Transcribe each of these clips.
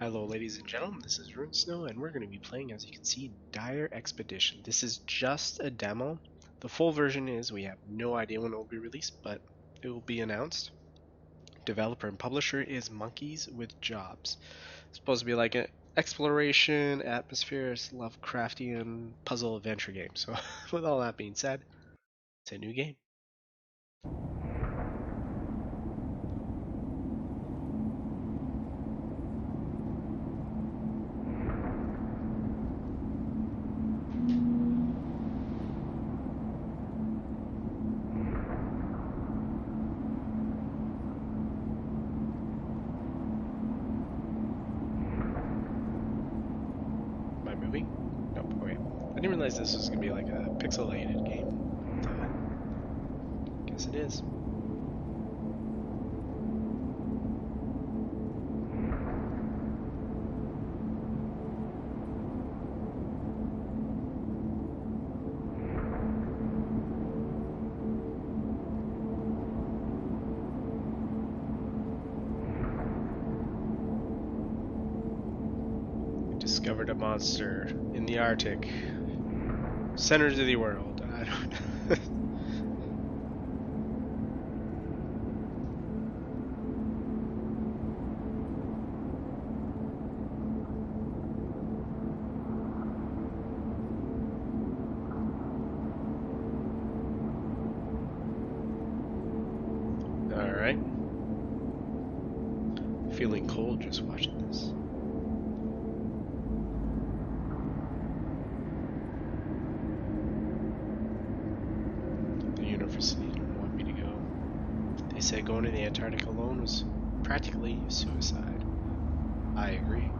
Hello ladies and gentlemen, this is Snow, and we're going to be playing, as you can see, Dyer Expedition. This is just a demo. The full version is, we have no idea when it will be released, but it will be announced. Developer and publisher is Monkeys with Jobs. It's supposed to be like an exploration, atmosphere, Lovecraftian puzzle adventure game. So with all that being said, it's a new game. Moving? Nope, okay. I didn't realize this was going to be like a pixelated game. But, guess it is. Discovered a monster in the Arctic, centers of the world. I don't know. All right. Feeling cold just watching this. University didn't want me to go. They said going to the Antarctic alone was practically suicide. I agree.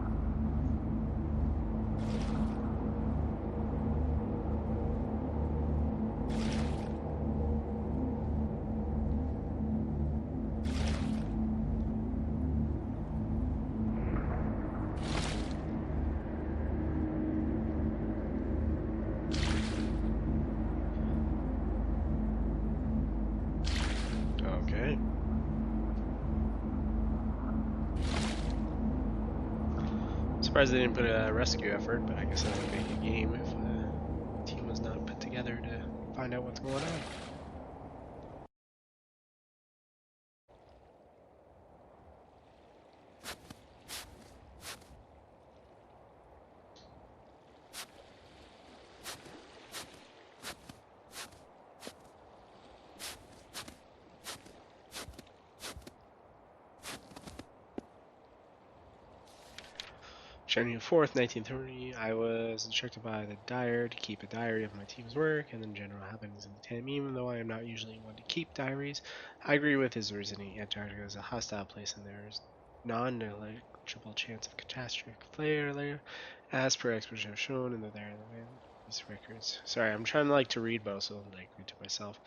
Okay. Surprised they didn't put a rescue effort, but I guess that would make a game if a team was not put together to find out what's going on. January 4th, 1930, I was instructed by the Dyer to keep a diary of my team's work and then general happenings in the team. Even though I am not usually one to keep diaries, I agree with his reasoning. Antarctica is a hostile place and there is non-negligible chance of catastrophic failure, as per experts have shown in these records. Sorry, I'm trying to read both, so I read to myself.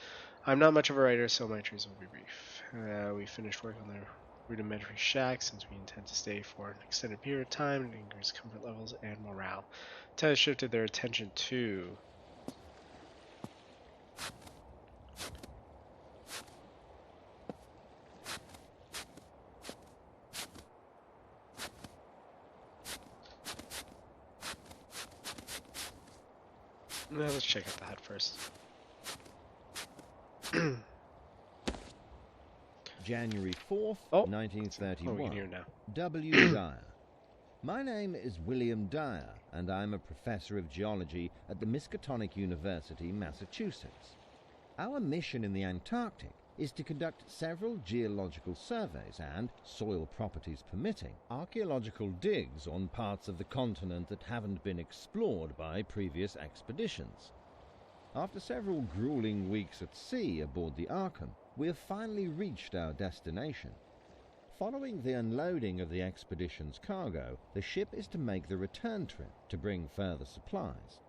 I'm not much of a writer, so my entries will be brief. We finished work on the rudimentary shack since we intend to stay for an extended period of time and increase comfort levels and morale. Ted shifted their attention to let's check out the hut first. January 4th, Oh. 1931. We can hear now. W. Dyer. My name is William Dyer, and I'm a professor of geology at the Miskatonic University, Massachusetts. Our mission in the Antarctic is to conduct several geological surveys and, soil properties permitting, archaeological digs on parts of the continent that haven't been explored by previous expeditions. After several grueling weeks at sea aboard the Arkham, we have finally reached our destination. Following the unloading of the expedition's cargo, the ship is to make the return trip to bring further supplies.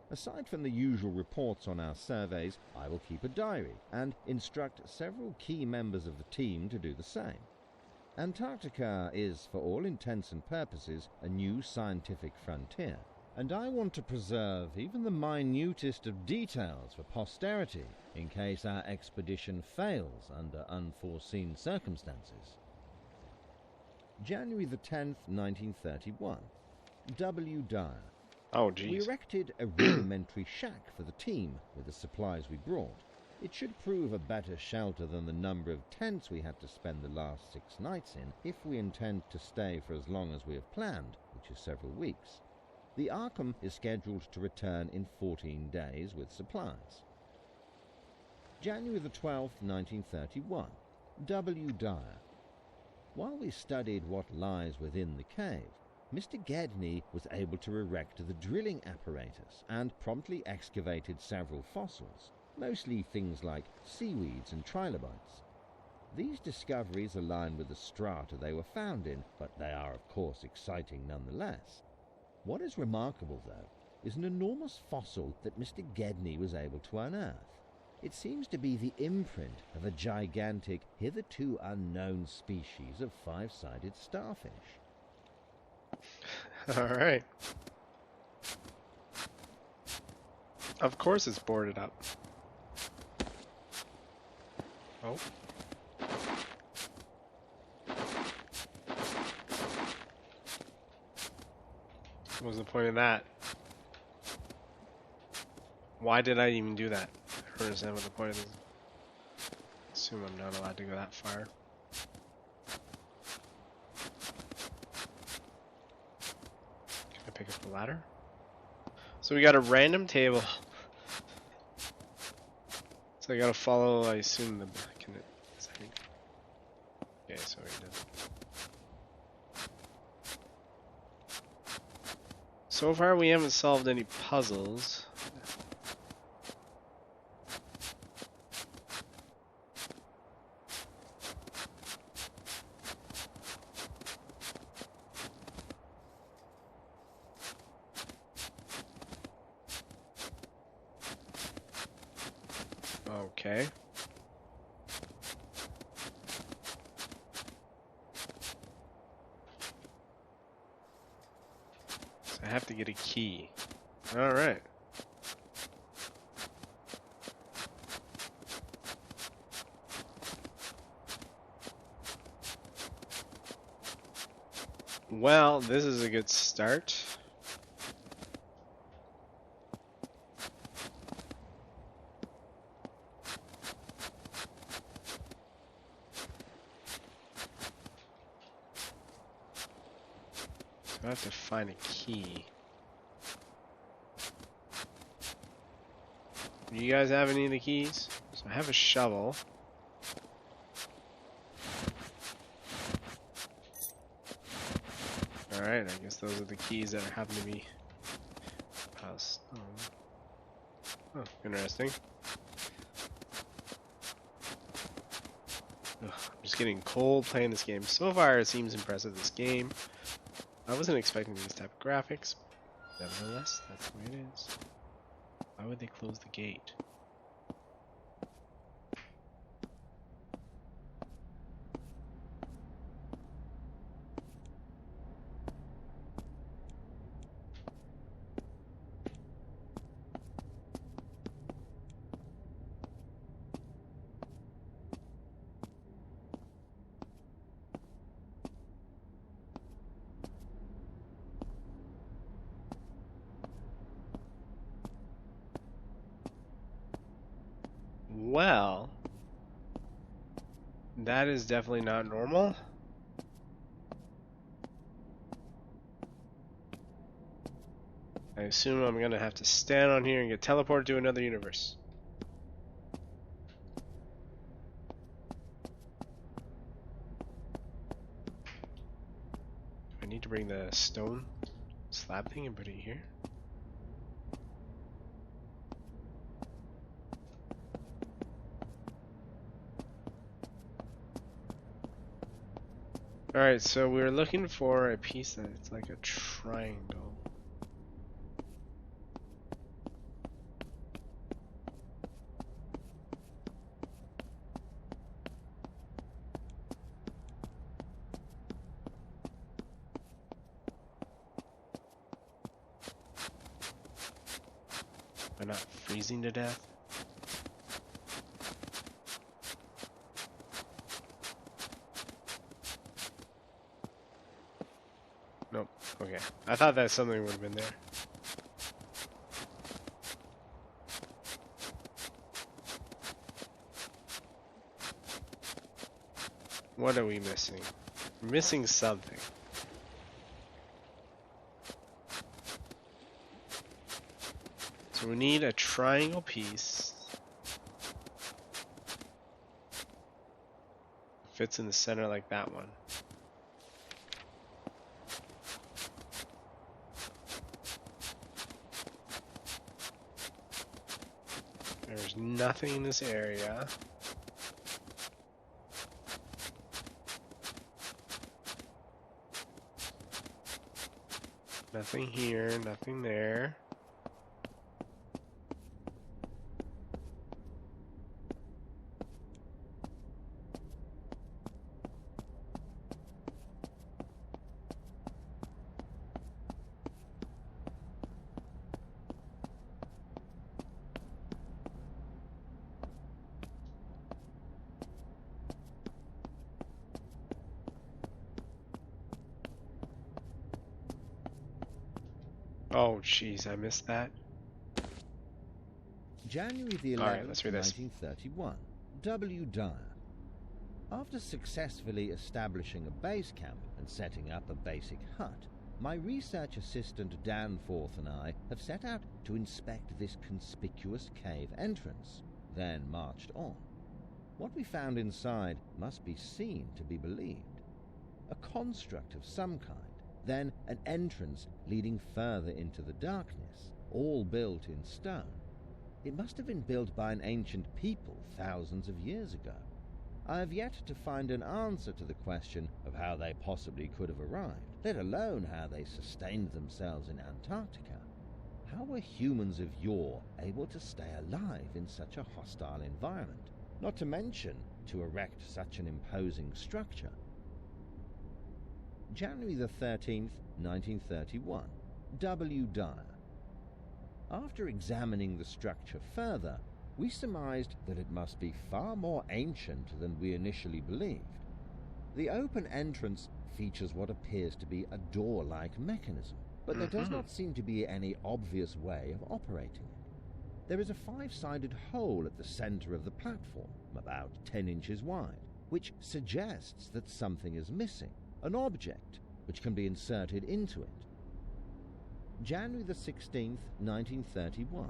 Aside from the usual reports on our surveys, I will keep a diary and instruct several key members of the team to do the same. Antarctica is, for all intents and purposes, a new scientific frontier, and I want to preserve even the minutest of details for posterity in case our expedition fails under unforeseen circumstances. January the 10th, 1931. W. Dyer. Oh, We geez. erected a rudimentary shack for the team with the supplies we brought. It should prove a better shelter than the number of tents we had to spend the last 6 nights in if we intend to stay for as long as we have planned, which is several weeks. The Arkham is scheduled to return in 14 days with supplies. January the 12th, 1931. W. Dyer. While we studied what lies within the cave, Mr. Gedney was able to erect the drilling apparatus and promptly excavated several fossils, mostly things like seaweeds and trilobites. These discoveries align with the strata they were found in, but they are of course exciting nonetheless. What is remarkable, though, is an enormous fossil that Mr. Gedney was able to unearth. It seems to be the imprint of a gigantic, hitherto unknown species of 5-sided starfish. Alright. Of course it's boarded up. Oh. What was the point of that? Why did I even do that? I don't understand what the point of this. Assume I'm not allowed to go that far. Can I pick up the ladder? So we got a random table. So I gotta follow, I assume the can it second. Yeah, so it does. So far we haven't solved any puzzles. Okay. So I have to get a key. Alright. Well, this is a good start. I have to find a key. Do you guys have any of the keys? So I have a shovel. Alright, I guess those are the keys that happen to be passed. Oh, interesting. Ugh, I'm just getting cold playing this game. So far it seems impressive, this game. I wasn't expecting these type of graphics. Nevertheless, that's the way it is. Why would they close the gate? Well, that is definitely not normal. I assume I'm gonna have to stand on here and get teleported to another universe. I need to bring the stone slab thing and put it here. Alright, so we're looking for a piece that's like a triangle. Am I not freezing to death? Nope. Okay. I thought that something would have been there. What are we missing? We're missing something. So we need a triangle piece. Fits in the center like that one. There's nothing in this area. Nothing here, nothing there. Oh, jeez, I missed that. January the 11th, Alright, let's read this. 1931. W. Dyer. After successfully establishing a base camp and setting up a basic hut, my research assistant Danforth and I have set out to inspect this conspicuous cave entrance, then marched on. What we found inside must be seen to be believed. A construct of some kind, then an entrance leading further into the darkness, all built in stone. It must have been built by an ancient people thousands of years ago. I have yet to find an answer to the question of how they possibly could have arrived, let alone how they sustained themselves in Antarctica. How were humans of yore able to stay alive in such a hostile environment, not to mention to erect such an imposing structure? January the 13th, 1931. W. Dyer. After examining the structure further, we surmised that it must be far more ancient than we initially believed. The open entrance features what appears to be a door-like mechanism, but there does not seem to be any obvious way of operating it. There is a 5-sided hole at the center of the platform, about 10 inches wide, which suggests that something is missing, an object which can be inserted into it. January the 16th, 1931.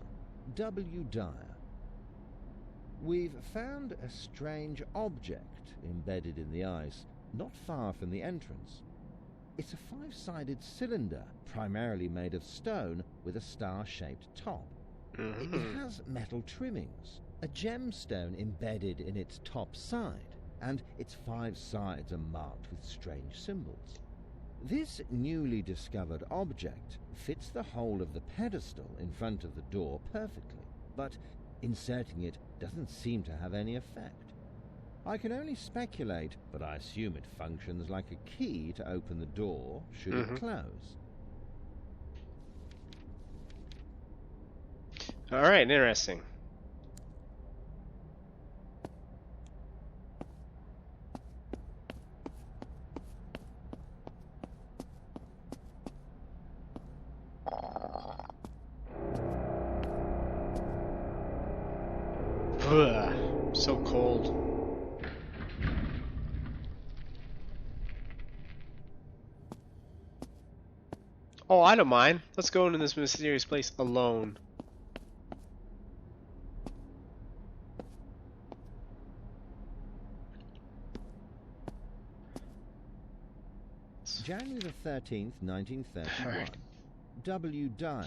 W. Dyer. We've found a strange object embedded in the ice, not far from the entrance. It's a 5-sided cylinder, primarily made of stone, with a star-shaped top. It has metal trimmings, a gemstone embedded in its top side, and its 5 sides are marked with strange symbols. This newly discovered object fits the hole of the pedestal in front of the door perfectly, but inserting it doesn't seem to have any effect. I can only speculate, but I assume it functions like a key to open the door should it close. Alright, interesting. Ugh, so cold. Oh, I don't mind. Let's go into this mysterious place alone. January the 13th, 1931. Alright. W. Dyer.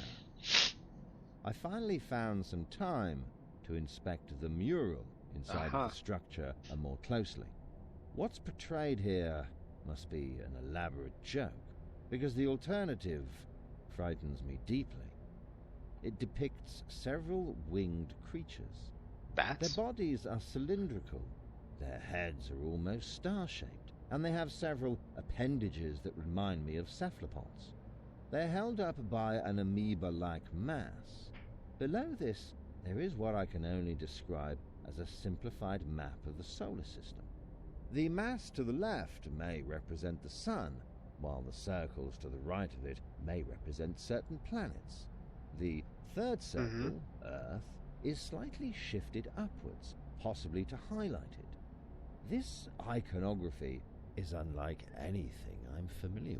I finally found some time to inspect the mural inside of the structure more closely. What's portrayed here must be an elaborate joke, because the alternative frightens me deeply. It depicts several winged creatures. Bats? Their bodies are cylindrical, their heads are almost star-shaped, and they have several appendages that remind me of cephalopods. They're held up by an amoeba-like mass. Below this, there is what I can only describe as a simplified map of the solar system. The mass to the left may represent the sun, while the circles to the right of it may represent certain planets. The third circle, Earth, is slightly shifted upwards, possibly to highlight it. This iconography is unlike anything I'm familiar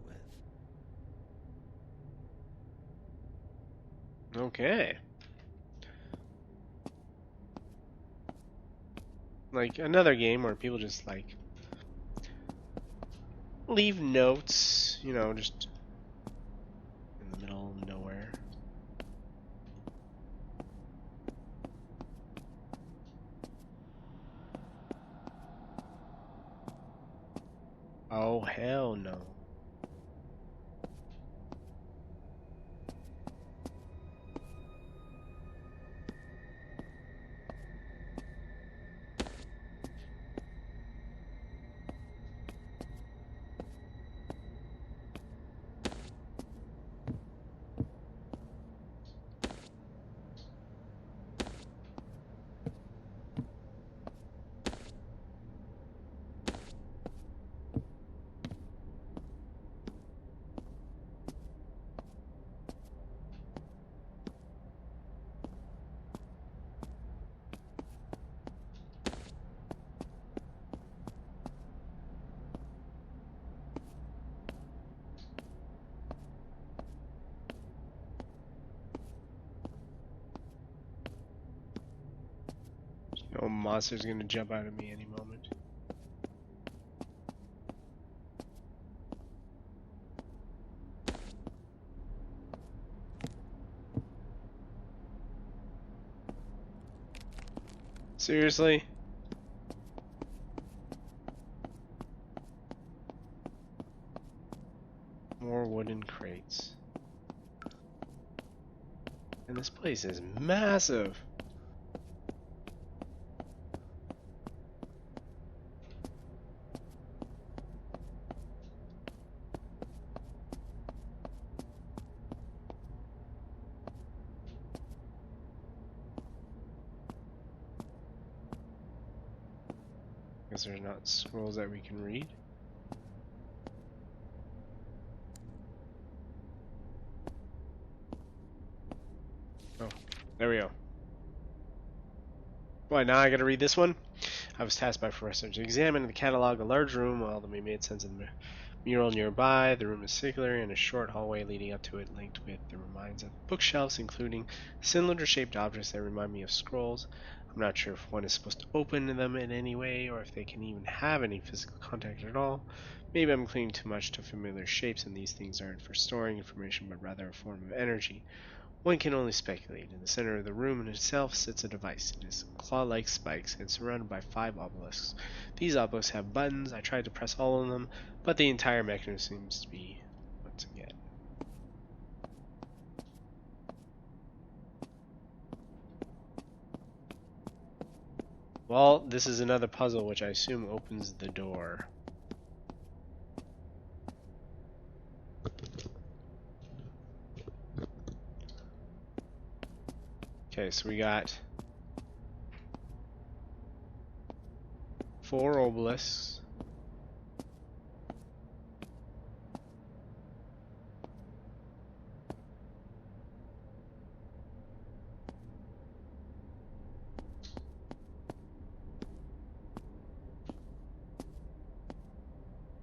with. Okay. Like another game where people just like leave notes, you know, just in the middle of nowhere. Oh, hell no. No monster's gonna jump out at me any moment. Seriously? More wooden crates. And this place is massive. Guess there's not scrolls that we can read. Oh, there we go. Why, now I gotta read this one? I was tasked by Professor to examine the catalog a large room while the made sense of the mural nearby. The room is circular and a short hallway leading up to it linked with the remains of bookshelves, including cylinder-shaped objects that remind me of scrolls. I'm not sure if one is supposed to open them in any way or if they can even have any physical contact at all. Maybe I'm clinging too much to familiar shapes and these things aren't for storing information but rather a form of energy. One can only speculate. In the center of the room in itself sits a device. It is claw-like spikes and surrounded by 5 obelisks. These obelisks have buttons. I tried to press all of them, but the entire mechanism seems to be once again. Well, this is another puzzle which I assume opens the door. Okay, so we got 4 obelisks.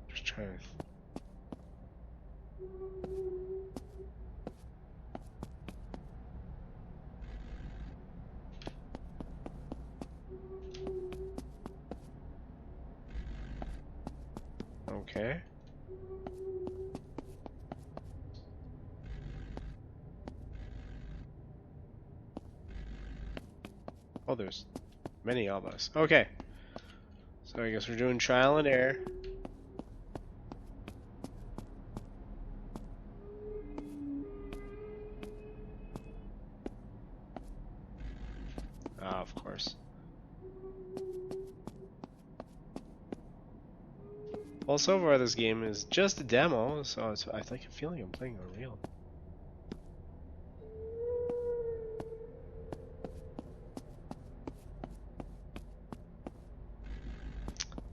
Just trying to. Okay. Oh, there's many of us. Okay. So I guess we're doing trial and error. Ah, of course. Well, so far this game is just a demo, so I think I'm feeling I'm playing a real.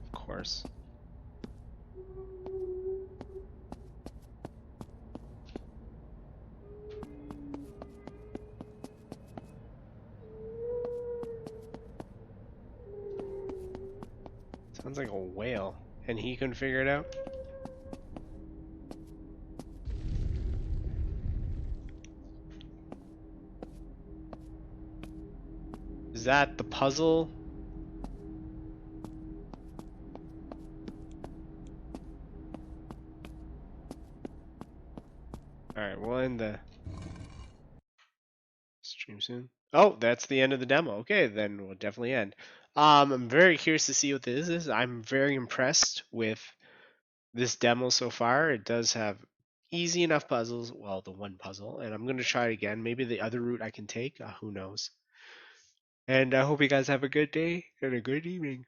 Of course. Sounds like a whale. And he couldn't figure it out? Is that the puzzle? Alright, we'll end the stream soon. Oh, that's the end of the demo. Okay, then we'll definitely end. I'm very curious to see what this is. I'm very impressed with this demo so far. It does have easy enough puzzles. Well, the one puzzle, and I'm going to try it again. Maybe the other route I can take. Who knows? And I hope you guys have a good day and a good evening.